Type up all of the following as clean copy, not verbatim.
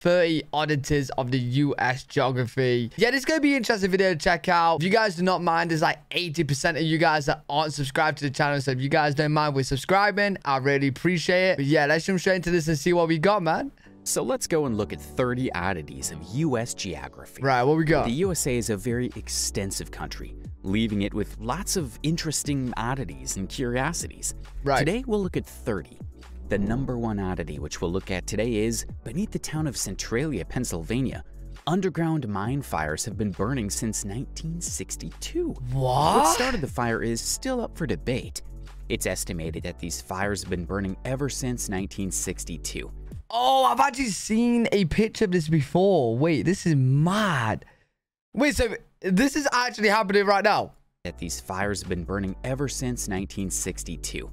30 oddities of the US geography. Yeah, this is going to be an interesting video to check out. If you guys do not mind, there's like 80% of you guys that aren't subscribed to the channel. So if you guys don't mind with subscribing, I really appreciate it. But yeah, let's jump straight into this and see what we got, man. So let's go and look at 30 oddities of U.S. geography. Right, what we got? The USA is a very extensive country, leaving it with lots of interesting oddities and curiosities. Right. Today, we'll look at 30. The number one oddity which we'll look at today is, beneath the town of Centralia, Pennsylvania, underground mine fires have been burning since 1962. What started the fire is still up for debate. It's estimated that these fires have been burning ever since 1962. Oh, I've actually seen a picture of this before. Wait, this is mad. Wait, so this is actually happening right now? That these fires have been burning ever since 1962.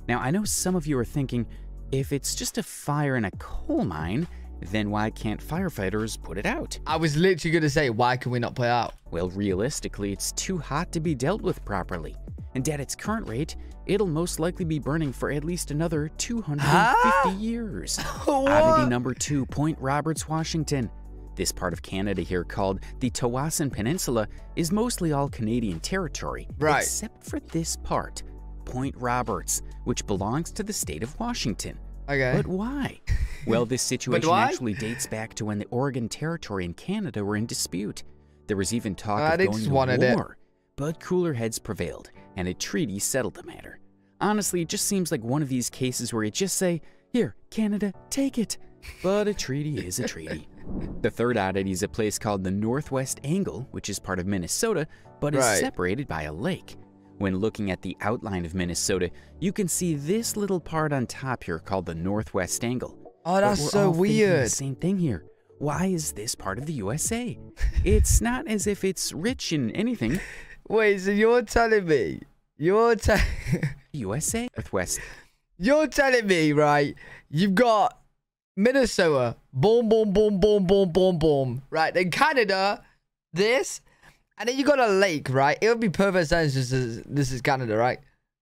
Now, I know some of you are thinking, if it's just a fire in a coal mine, then why can't firefighters put it out? I was literally going to say, why can we not put it out? Well, realistically, it's too hot to be dealt with properly. And at its current rate, it'll most likely be burning for at least another 250 years. Oddity number 2, Point Roberts, Washington. This part of Canada here, called the Tawasin Peninsula, is mostly all Canadian territory, except for this part, Point Roberts, which belongs to the state of Washington. Okay. But why? Well, this situation actually dates back to when the Oregon Territory and Canada were in dispute. There was even talk of going to war, but cooler heads prevailed, and a treaty settled the matter. Honestly, it just seems like one of these cases where you just say, here, Canada, take it. But a treaty is a treaty. The third oddity is a place called the Northwest Angle, which is part of Minnesota, but is separated by a lake. When looking at the outline of Minnesota, you can see this little part on top here called the Northwest Angle. Oh, that's so weird. The same thing here. Why is this part of the USA? It's not as if it's rich in anything. Wait, so you're telling me, USA, Northwest. You're telling me, right, you've got Minnesota, boom, boom, boom, boom, boom, boom, boom, right? Then Canada, this, and then you got a lake, right? It would be perfect sense this is Canada, right?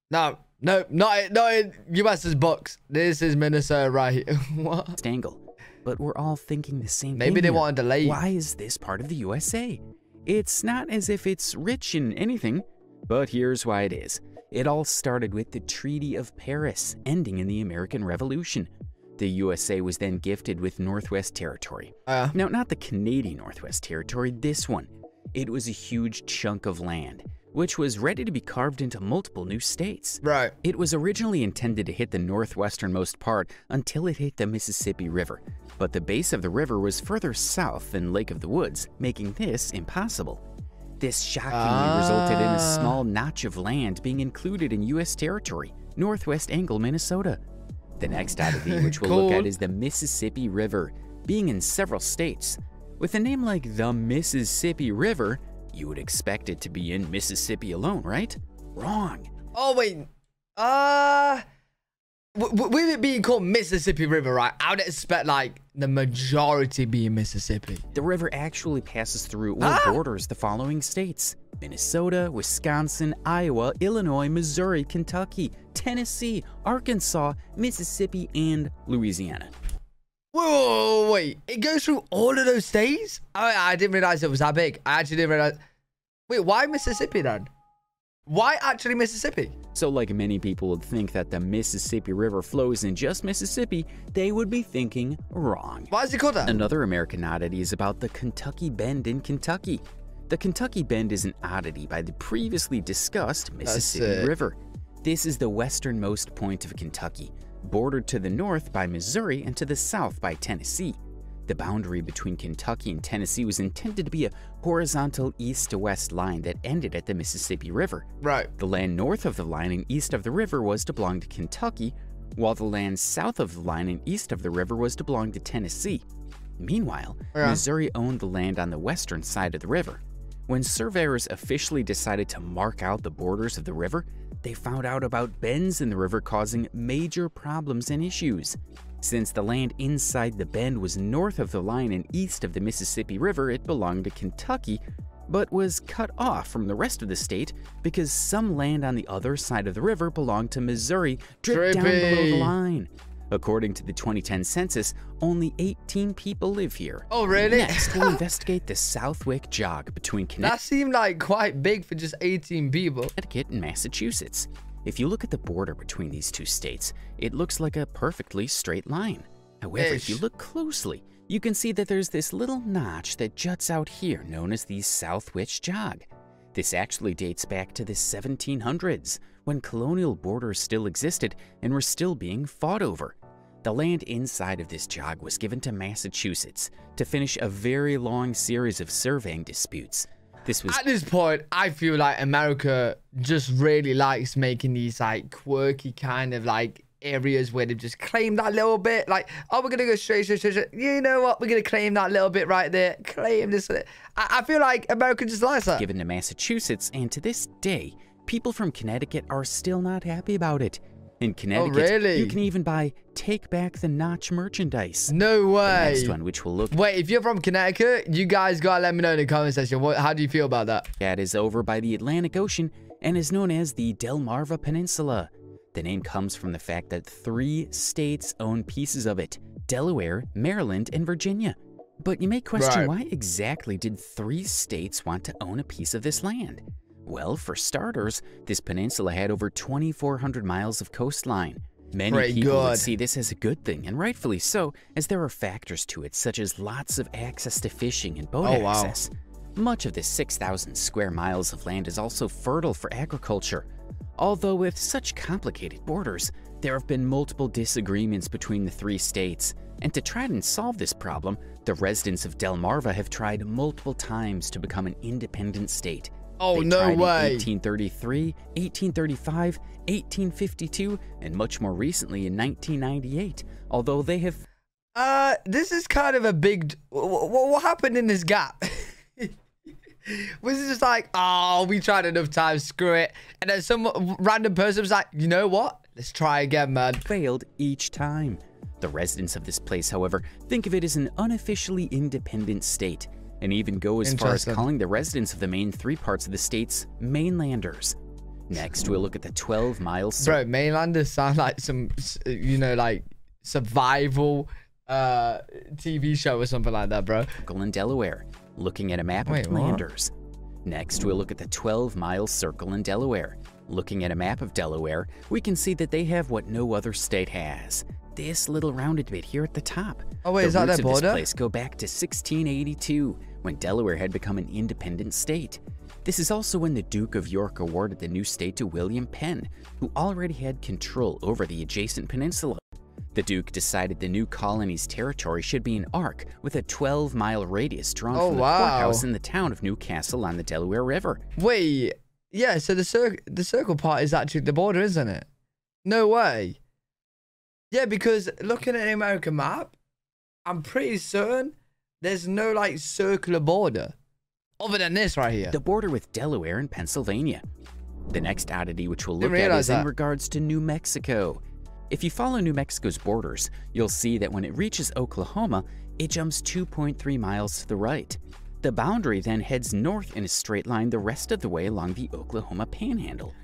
No, not in US's books. This is Minnesota, right? What? Angle. But we're all thinking the same thing. Maybe they wanted to delay. Why is this part of the USA? It's not as if it's rich in anything, but here's why it is. It all started with the Treaty of Paris, ending in the American Revolution. The USA was then gifted with Northwest Territory. Now, not the Canadian Northwest Territory, this one. It was a huge chunk of land, which was ready to be carved into multiple new states. Right. It was originally intended to hit the northwesternmost part until it hit the Mississippi River, but the base of the river was further south than Lake of the Woods, making this impossible. This shockingly resulted in a small notch of land being included in U.S. territory, Northwest Angle, Minnesota. The next oddity which we'll look at is the Mississippi River, being in several states. With a name like the Mississippi River, you would expect it to be in Mississippi alone, right? Wrong. Oh, wait. With it being called Mississippi River, right? I would expect, like, the majority being Mississippi. The river actually passes through or borders the following states: Minnesota, Wisconsin, Iowa, Illinois, Missouri, Kentucky, Tennessee, Arkansas, Mississippi, and Louisiana. Whoa, wait. It goes through all of those states? I didn't realize it was that big. I actually didn't realize. Wait, why Mississippi then? Why actually Mississippi? So like many people would think that the Mississippi River flows in just Mississippi, they would be thinking wrong. Why is it called that? Another American oddity is about the Kentucky Bend in Kentucky. The Kentucky Bend is an oddity by the previously discussed Mississippi River. This is the westernmost point of Kentucky, bordered to the north by Missouri and to the south by Tennessee. The boundary between Kentucky and Tennessee was intended to be a horizontal east to west line that ended at the Mississippi River. Right. The land north of the line and east of the river was to belong to Kentucky, while the land south of the line and east of the river was to belong to Tennessee. Meanwhile, Missouri owned the land on the western side of the river. When surveyors officially decided to mark out the borders of the river, they found out about bends in the river causing major problems and issues. Since the land inside the bend was north of the line and east of the Mississippi River, it belonged to Kentucky, but was cut off from the rest of the state because some land on the other side of the river belonged to Missouri, dripped down below the line. According to the 2010 census, only 18 people live here. Oh, really? Next, we'll investigate the Southwick Jog between That seemed like quite big for just 18 people. Connecticut and Massachusetts. If you look at the border between these two states, it looks like a perfectly straight line. However, if you look closely, you can see that there's this little notch that juts out here known as the Southwick Jog. This actually dates back to the 1700s, when colonial borders still existed and were still being fought over. The land inside of this jog was given to Massachusetts to finish a very long series of surveying disputes. At this point, I feel like America just really likes making these like quirky kind of like areas where they've just claimed that little bit. Like, oh, we're gonna go straight. You know what? We're gonna claim that little bit right there. Claim this. I feel like America just likes that. Given to Massachusetts, and to this day, people from Connecticut are still not happy about it. In Connecticut, you can even buy Take Back the Notch merchandise. No way. The next one, which will look... Wait, if you're from Connecticut, you guys gotta let me know in the comment section. How do you feel about that? That is over by the Atlantic Ocean and is known as the Delmarva Peninsula. The name comes from the fact that 3 states own pieces of it: Delaware, Maryland, and Virginia. But you may question, why exactly did 3 states want to own a piece of this land? Well, for starters, this peninsula had over 2,400 miles of coastline. Many people would see this as a good thing, and rightfully so, as there are factors to it such as lots of access to fishing and boat access. Much of this 6,000 square miles of land is also fertile for agriculture. Although with such complicated borders, there have been multiple disagreements between the 3 states. And to try and solve this problem, the residents of Delmarva have tried multiple times to become an independent state. Oh, no way. 1833, 1835, 1852, and much more recently in 1998, although they have... this is kind of a big... What happened in this gap? Was it just like, oh, we tried enough times, screw it. And then some random person was like, you know what? Let's try again, man. Failed each time. The residents of this place, however, think of it as an unofficially independent state, and even go as far as calling the residents of the main 3 parts of the states mainlanders. Next, we'll look at the 12-mile... Bro, mainlanders sound like some, you know, like survival TV show or something like that, bro. In Delaware, looking at a map of Landers. Next, we'll look at the 12-mile circle in Delaware. Looking at a map of Delaware, we can see that they have what no other state has. This little rounded bit here at the top. Oh wait, is that their border? The roots of this place go back to 1682, when Delaware had become an independent state. This is also when the Duke of York awarded the new state to William Penn, who already had control over the adjacent peninsula. The Duke decided the new colony's territory should be an arc with a 12-mile radius drawn from the courthouse in the town of Newcastle on the Delaware River. Wait, yeah, so the circle part is actually the border, isn't it? No way. Yeah, because looking at the American map, I'm pretty certain there's no like circular border other than this right here. The border with Delaware and Pennsylvania. The next oddity which we'll look at is in regards to New Mexico. If you follow New Mexico's borders, you'll see that when it reaches Oklahoma, it jumps 2.3 miles to the right. The boundary then heads north in a straight line the rest of the way along the Oklahoma Panhandle.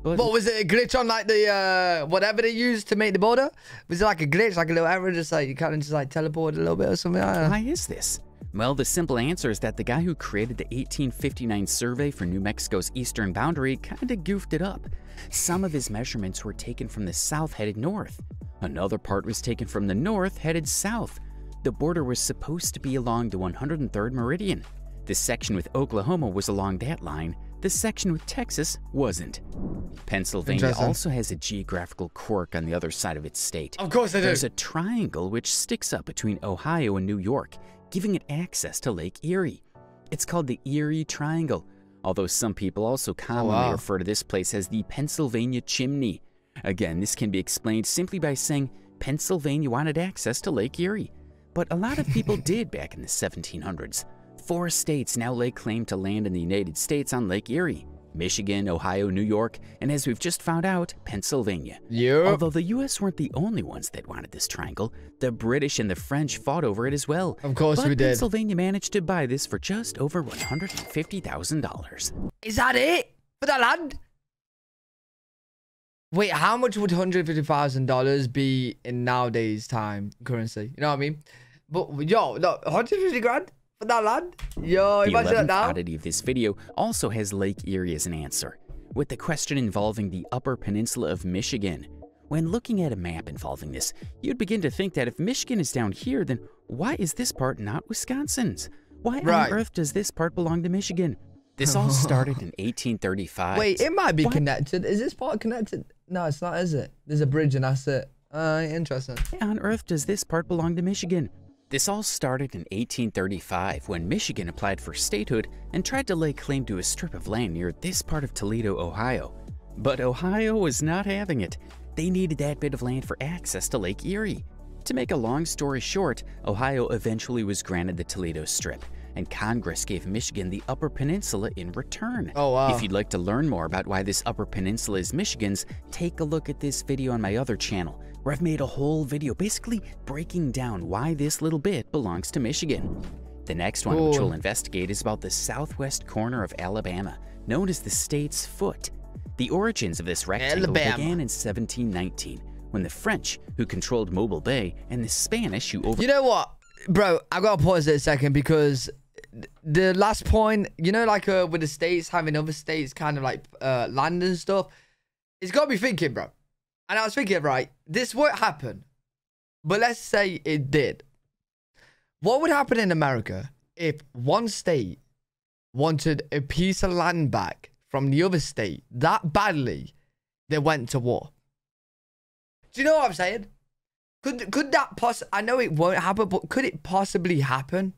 What was it, a glitch on like the whatever they used to make the border? Was it like a glitch, like a little error, just like you kind of just like teleport a little bit or something? Why is this? Well, the simple answer is that the guy who created the 1859 survey for New Mexico's eastern boundary kind of goofed it up. Some of his measurements were taken from the south headed north. Another part was taken from the north headed south. The border was supposed to be along the 103rd meridian. The section with Oklahoma was along that line. The section with Texas wasn't. Pennsylvania also has a geographical quirk on the other side of its state. Of course it is. There's a triangle which sticks up between Ohio and New York, giving it access to Lake Erie. It's called the Erie Triangle, although some people also commonly refer to this place as the Pennsylvania Chimney. Again, this can be explained simply by saying Pennsylvania wanted access to Lake Erie. But a lot of people did back in the 1700s. 4 states now lay claim to land in the United States on Lake Erie: Michigan, Ohio, New York, and as we've just found out, Pennsylvania. Although the U.S. weren't the only ones that wanted this triangle, the British and the French fought over it as well. Of course we did. Pennsylvania managed to buy this for just over $150,000. Is that it? For the land? Wait, how much would $150,000 be in nowadays time currency? You know what I mean? But yo, no, 150 grand for that land? Yo, imagine that now. The 11th oddity of this video also has Lake Erie as an answer, with the question involving the Upper Peninsula of Michigan. When looking at a map involving this, you'd begin to think that if Michigan is down here, then why is this part not Wisconsin's? Why on earth does this part belong to Michigan? This all started in 1835. Wait, it might be connected. Is this part connected? No, it's not, is it? There's a bridge and that's it. Interesting. Why on earth does this part belong to Michigan? This all started in 1835 when Michigan applied for statehood and tried to lay claim to a strip of land near this part of Toledo, Ohio. But Ohio was not having it. They needed that bit of land for access to Lake Erie. To make a long story short, Ohio eventually was granted the Toledo Strip, and Congress gave Michigan the Upper Peninsula in return. Oh, wow. If you'd like to learn more about why this Upper Peninsula is Michigan's, take a look at this video on my other channel, where I've made a whole video basically breaking down why this little bit belongs to Michigan. The next one, which we'll investigate, is about the southwest corner of Alabama, known as the state's foot. The origins of this rectangle began in 1719, when the French, who controlled Mobile Bay, and the Spanish, who You know what, bro? I gotta pause it a second because the last point, you know, like with the states having other states kind of like land and stuff, it's got me thinking, bro. And I was thinking, right, this won't happen, but let's say it did. What would happen in America if one state wanted a piece of land back from the other state that badly they went to war? Do you know what I'm saying? Could that I know it won't happen, but could it possibly happen?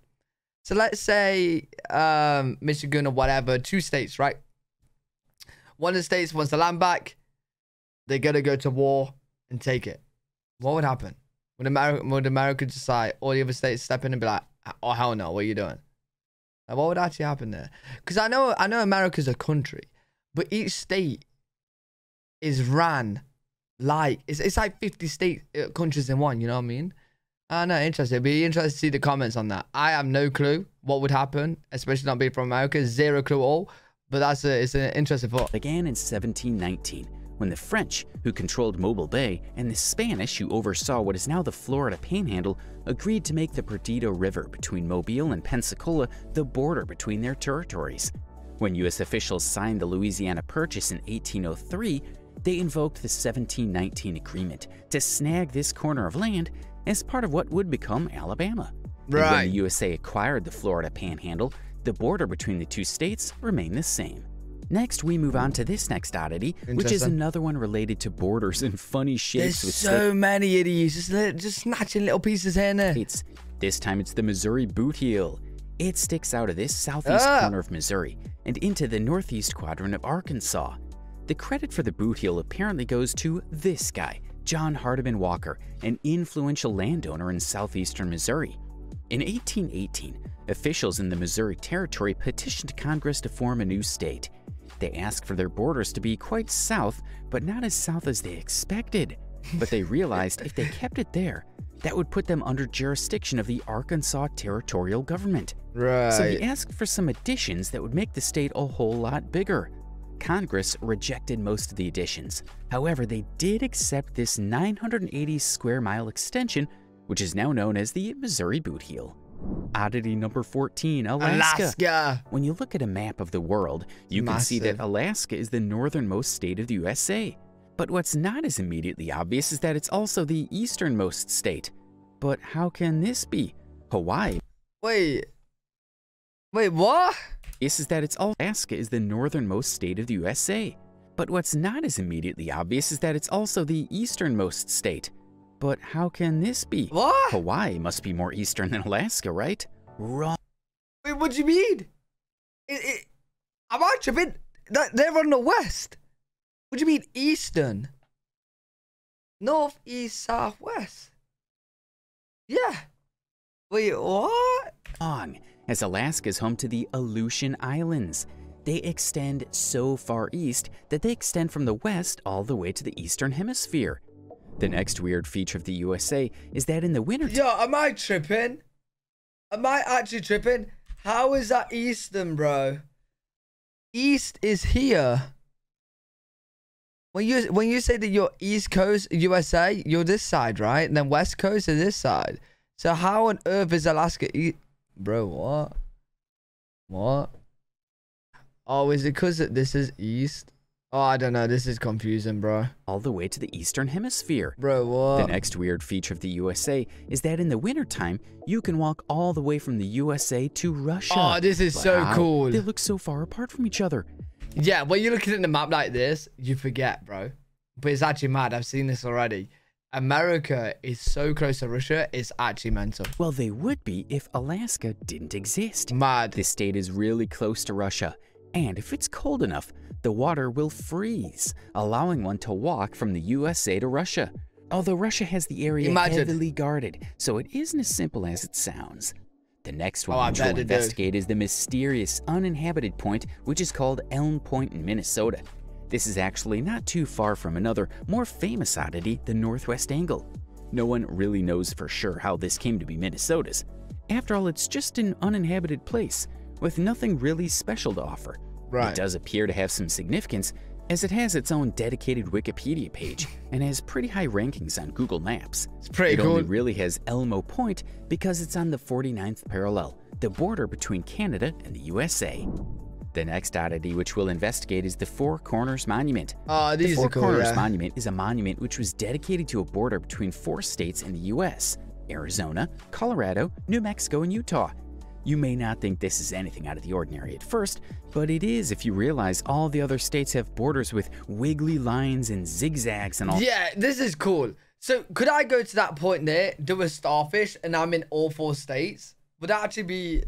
So let's say Michigan or whatever, two states, right? One of the states wants the land back. They're going to go to war and take it. What would happen? Would America decide, all the other states step in and be like, oh, hell no, what are you doing? Like, what would actually happen there? Because I know America's a country, but each state is ran like, it's like 50 countries in one, you know what I mean? I know, interesting. It'd be interesting to see the comments on that. I have no clue what would happen, especially not being from America. Zero clue at all. But it's an interesting thought. Began in 1719, when the French, who controlled Mobile Bay, and the Spanish, who oversaw what is now the Florida Panhandle, agreed to make the Perdido River between Mobile and Pensacola the border between their territories. When U.S. officials signed the Louisiana Purchase in 1803, they invoked the 1719 agreement to snag this corner of land as part of what would become Alabama. Right. And when the USA acquired the Florida Panhandle, the border between the two states remained the same. Next, we move on to this next oddity, which is another one related to borders and funny shapes. There's so many idiots, just snatching little pieces here and there. This time it's the Missouri boot heel. It sticks out of this southeast corner of Missouri and into the northeast quadrant of Arkansas. The credit for the boot heel apparently goes to this guy, John Hardiman Walker, an influential landowner in southeastern Missouri. In 1818, officials in the Missouri Territory petitioned Congress to form a new state. They asked for their borders to be quite south, but not as south as they expected. But they realized if they kept it there, that would put them under jurisdiction of the Arkansas territorial government. Right. So they asked for some additions that would make the state a whole lot bigger. Congress rejected most of the additions. However, they did accept this 980 square mile extension, which is now known as the Missouri boot heel. Oddity number 14, Alaska. When you look at a map of the world, you can see that Alaska is the northernmost state of the USA. But what's not as immediately obvious is that it's also the easternmost state. But how can this be? Hawaii. Wait, what? Alaska is the northernmost state of the USA. But what's not as immediately obvious is that it's also the easternmost state. But how can this be? What? Hawaii must be more eastern than Alaska, right? Wrong. Wait, what do you mean? Am I tripping? They're on the west. What do you mean eastern? North, east, south, west. Yeah. Wait, what? Wrong, as Alaska is home to the Aleutian Islands. They extend so far east that they extend from the west all the way to the eastern hemisphere. The next weird feature of the USA is that in the winter... Yo, am I tripping? Am I actually tripping? How is that eastern, bro? East is here. when you say that you're East Coast USA, you're this side, right? And then West Coast is this side. So how on earth is Alaska? Bro, what? What? Oh, is it because this is East? Oh, I don't know. This is confusing, bro. All the way to the Eastern Hemisphere. Bro, what? The next weird feature of the USA is that in the wintertime, you can walk all the way from the USA to Russia. Oh, this is so cool. They look so far apart from each other. Yeah, when you're looking at the map like this, you forget, bro. But it's actually mad. I've seen this already. America is so close to Russia, it's actually mental. Well, they would be if Alaska didn't exist. Mad. This state is really close to Russia. And if it's cold enough, the water will freeze, allowing one to walk from the USA to Russia. Although Russia has the area heavily guarded, so it isn't as simple as it sounds. The next one which we'll investigate is the mysterious uninhabited point, which is called Elm Point in Minnesota. This is actually not too far from another, more famous oddity, the Northwest Angle. No one really knows for sure how this came to be Minnesota's. After all, it's just an uninhabited place, with nothing really special to offer. Right. It does appear to have some significance, as it has its own dedicated Wikipedia page and has pretty high rankings on Google Maps. It's pretty cool. It only really has Elmo Point because it's on the 49th parallel, the border between Canada and the USA. The next oddity which we'll investigate is the Four Corners Monument. The Four Corners Monument is a monument which was dedicated to a border between 4 states in the US: Arizona, Colorado, New Mexico, and Utah. You may not think this is anything out of the ordinary at first, but it is if you realize all the other states have borders with wiggly lines and zigzags and all. Yeah, this is cool. So could I go to that point there, do a starfish, and I'm in all 4 states? Would that actually be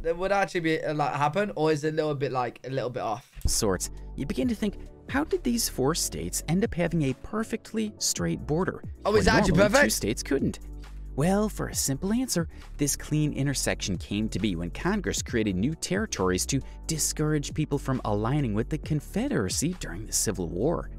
like happen, or is it a little bit off? Sorts. You begin to think, how did these 4 states end up having a perfectly straight border? Oh, is that actually perfect? 2 states couldn't. Well, for a simple answer, this clean intersection came to be when Congress created new territories to discourage people from aligning with the Confederacy during the Civil War.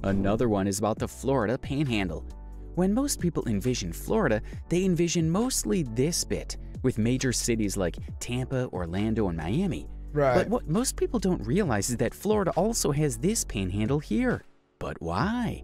Another one is about the Florida Panhandle. When most people envision Florida, they envision mostly this bit, with major cities like Tampa, Orlando, and Miami. Right. But what most people don't realize is that Florida also has this panhandle here. But why?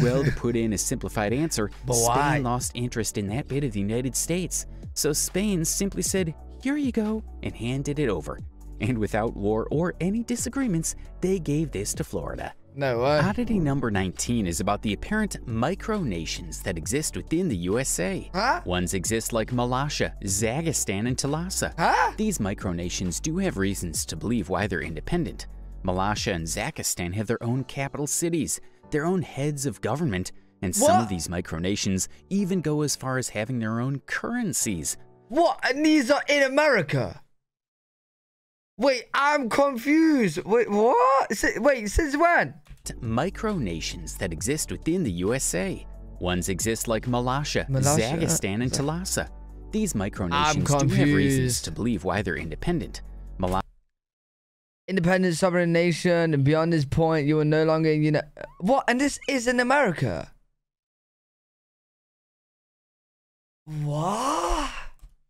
Well, to put in a simplified answer, Spain lost interest in that bit of the United States. So Spain simply said, here you go, and handed it over. And without war or any disagreements, they gave this to Florida. No way. Oddity number 19 is about the apparent micronations that exist within the USA. Ones exist like Malaysia, Zagistan, and Talassa. These micronations do have reasons to believe why they're independent. Malaysia and Zagistan have their own capital cities, their own heads of government, and some of these micronations even go as far as having their own currencies. What? And these are in America? Wait, I'm confused. Wait, what? Wait, since when? Micronations that exist within the USA. Ones exist like Malaysia, Zagistan, and Talassa. These micronations do have reasons to believe why they're independent. Independent sovereign nation, and beyond this point, you are no longer, what? And this is in America? What?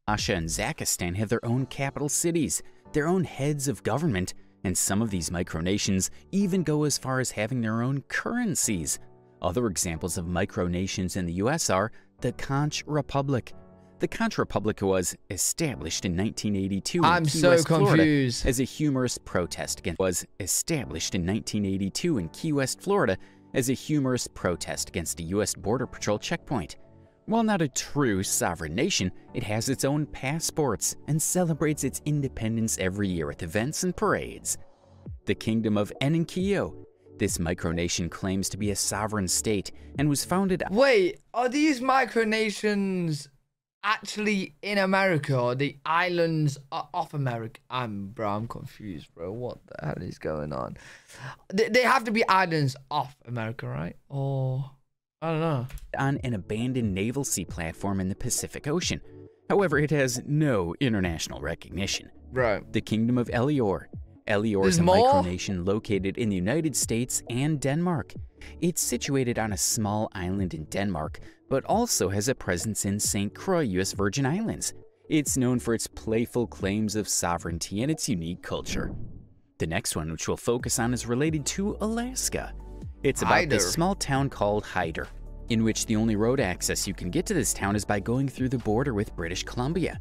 Malaysia and Zagistan have their own capital cities, their own heads of government, and some of these micronations even go as far as having their own currencies. Other examples of micronations in the US are the Conch Republic. The Conch Republic was established in 1982 in Key West, Florida, as a humorous protest against a US Border Patrol checkpoint. While not a true sovereign nation, it has its own passports and celebrates its independence every year with events and parades. The Kingdom of Enkidu. This micronation claims to be a sovereign state and was founded... Wait, are these micronations actually in America, or the islands are off America? I'm confused, bro. What the hell is going on? They have to be islands off America, right? Or I don't know. On an abandoned naval sea platform in the Pacific Ocean. However, it has no international recognition. Right. The Kingdom of Elior. Elior is a micronation located in the United States and Denmark. It's situated on a small island in Denmark, but also has a presence in St. Croix, U.S. Virgin Islands. It's known for its playful claims of sovereignty and its unique culture. The next one, which we'll focus on, is related to Alaska. It's about this small town called Hyder, in which the only road access you can get to this town is by going through the border with British Columbia.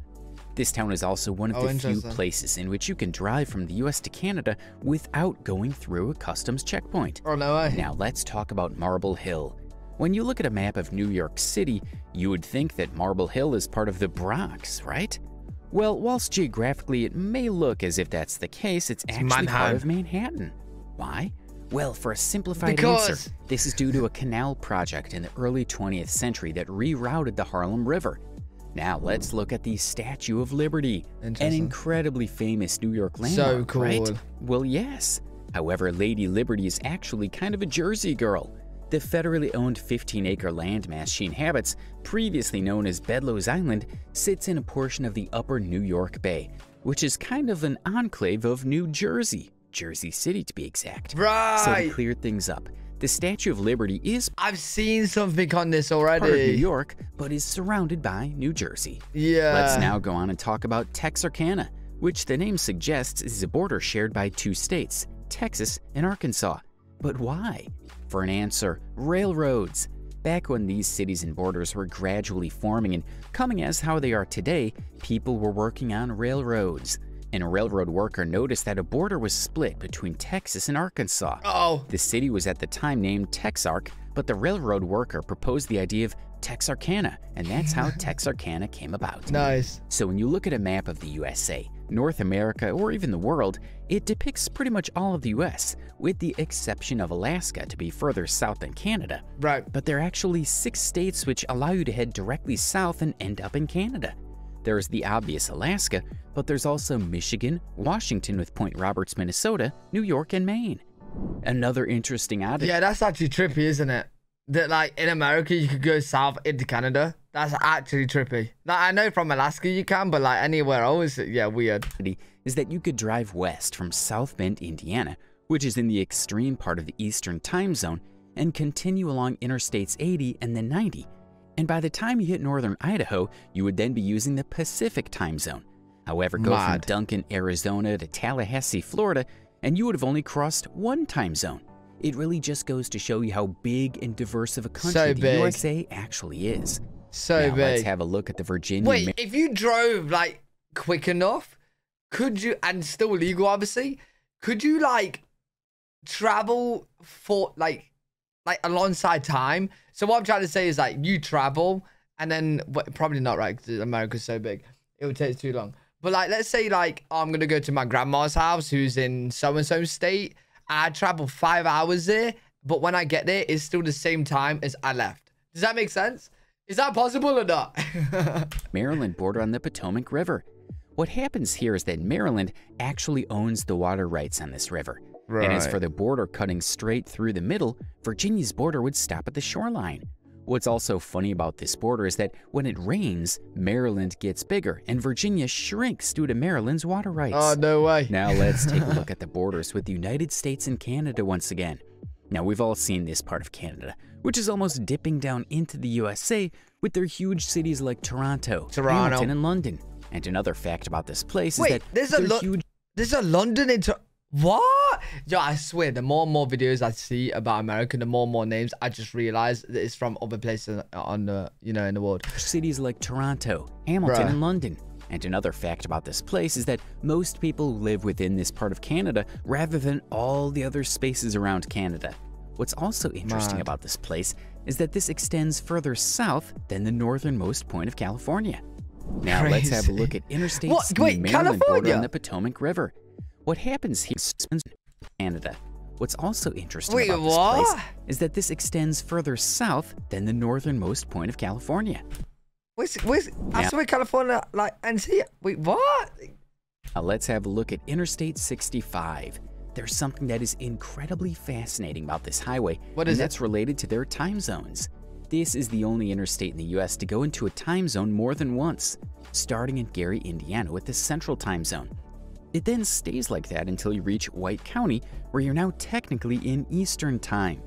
This town is also one of the few places in which you can drive from the US to Canada without going through a customs checkpoint. Oh, no way. Now let's talk about Marble Hill. When you look at a map of New York City, you would think that Marble Hill is part of the Bronx, right? Well, whilst geographically it may look as if that's the case, it's actually part of Manhattan. Why? Well, for a simplified answer, this is due to a canal project in the early 20th century that rerouted the Harlem River. Now let's look at the Statue of Liberty, an incredibly famous New York landmark, so cool. Right? Well, yes. However, Lady Liberty is actually kind of a Jersey girl. The federally owned 15-acre landmass she inhabits, previously known as Bedloe's Island, sits in a portion of the upper New York Bay, which is kind of an enclave of New Jersey, Jersey City to be exact. Right. So to clear things up, the Statue of Liberty is I've seen something on this already. Part of New York, but is surrounded by New Jersey. Yeah. Let's now go on and talk about Texarkana, which the name suggests is a border shared by two states, Texas and Arkansas. But why? For an answer, railroads. Back when these cities and borders were gradually forming and coming as how they are today, people were working on railroads. And a railroad worker noticed that a border was split between Texas and Arkansas. The city was at the time named Texark, but the railroad worker proposed the idea of Texarkana, and that's how Texarkana came about. Nice. So when you look at a map of the USA, North America, or even the world, it depicts pretty much all of the US, with the exception of Alaska to be further south than Canada. Right. But there are actually 6 states which allow you to head directly south and end up in Canada. There's the obvious Alaska, but there's also Michigan, Washington with Point Roberts, Minnesota, New York, and Maine. Another interesting oddity. Yeah, that's actually trippy, isn't it? That like in America you could go south into Canada. That's actually trippy. Like, I know from Alaska you can, but like anywhere else, yeah, weird. Is that you could drive west from South Bend, Indiana, which is in the extreme part of the Eastern time zone, and continue along Interstates 80 and then 90. And by the time you hit northern Idaho, you would then be using the Pacific time zone. However, go from Duncan, Arizona to Tallahassee, Florida, and you would have only crossed one time zone. It really just goes to show you how big and diverse of a country the USA actually is. So big. Let's have a look at the Virginia. Wait, if you drove like quick enough, could you, and still legal obviously, could you like travel for like alongside time? So what I'm trying to say is like you travel and then probably not, right, because America's so big it would take too long, but like let's say like I'm gonna go to my grandma's house who's in so-and-so state. I travel 5 hours there, but when I get there it's still the same time as I left. Does that make sense? Is that possible or not? Maryland border on the Potomac River. What happens here is that Maryland actually owns the water rights on this river. Right. And as for the border cutting straight through the middle, Virginia's border would stop at the shoreline. What's also funny about this border is that when it rains, Maryland gets bigger and Virginia shrinks due to Maryland's water rights. Oh, no way. Now let's take a look at the borders with the United States and Canada once again. Now we've all seen this part of Canada, which is almost dipping down into the USA with their huge cities like Toronto, Hamilton, and London. And another fact about this place is that there's a London in what? Yo, I swear, the more and more videos I see about America, the more and more names I just realize that it's from other places on the, in the world. Cities like Toronto, Hamilton, and London. And another fact about this place is that most people live within this part of Canada rather than all the other spaces around Canada. What's also interesting about this place is that this extends further south than the northernmost point of California. Now let's have a look at interstates in the Maryland border on the Potomac River. What happens here in Canada? What's also interesting about this place is that this extends further south than the northernmost point of California. I swear California like ends here. Wait, what? Now let's have a look at Interstate 65. There's something that is incredibly fascinating about this highway, and that's related to their time zones. This is the only interstate in the US to go into a time zone more than once, starting in Gary, Indiana with the Central Time Zone. It then stays like that until you reach White County, where you're now technically in Eastern Time.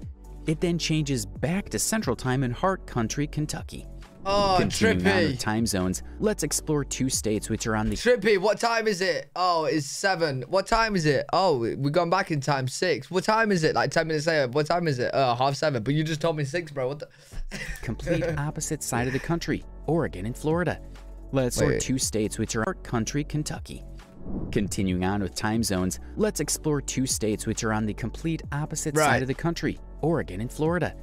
It then changes back to Central Time in Hart Country, Kentucky. Oh, Continuing on with trippy. time zones, let's explore 2 states which are on the... Trippy, what time is it? Oh, it's 7. What time is it? Oh, we're going back in time. 6. What time is it? Like 10 minutes later. What time is it? 7:30. But you just told me 6, bro. What the... complete opposite side of the country, Oregon and Florida. Let's sort 2 states which are our country, Kentucky. Continuing on with time zones, let's explore 2 states which are on the complete opposite side of the country, Oregon and Florida.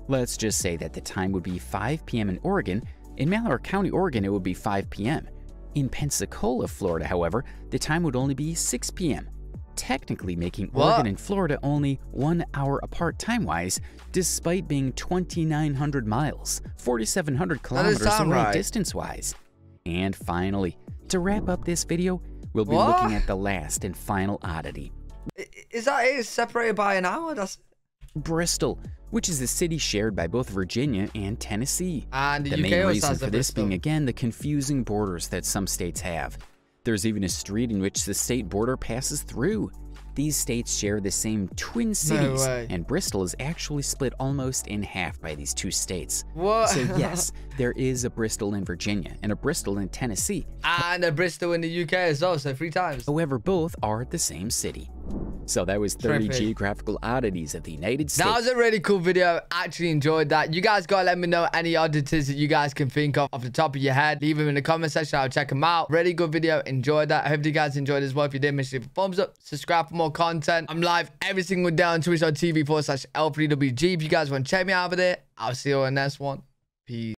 Let's just say that the time would be 5 p.m. in Oregon. In Malheur County, Oregon, it would be 5 p.m. In Pensacola, Florida, however, the time would only be 6 p.m., technically making Oregon and Florida only 1 hour apart time-wise, despite being 2,900 miles, 4,700 kilometers away distance-wise. And finally, to wrap up this video, we'll be looking at the last and final oddity. Is that it? It's separated by an hour? That's... Bristol, which is a city shared by both Virginia and Tennessee. And the main reason for this being, again, the confusing borders that some states have. There's even a street in which the state border passes through. These states share the same twin cities, and Bristol is actually split almost in half by these 2 states. What? So yes, there is a Bristol in Virginia and a Bristol in Tennessee. And a Bristol in the UK as well, so 3 times. However, both are the same city. So that was 30 geographical oddities of the United States. That was a really cool video. Actually enjoyed that. You guys gotta let me know any oddities that you guys can think of off the top of your head. Leave them in the comment section. I'll check them out. Really good video. Enjoyed that. I hope you guys enjoyed as well. If you did, make sure you leave a thumbs up. Subscribe for more content. I'm live every single day on Twitch.tv/L3WG. If you guys want to check me out over there, I'll see you on the next one. Peace.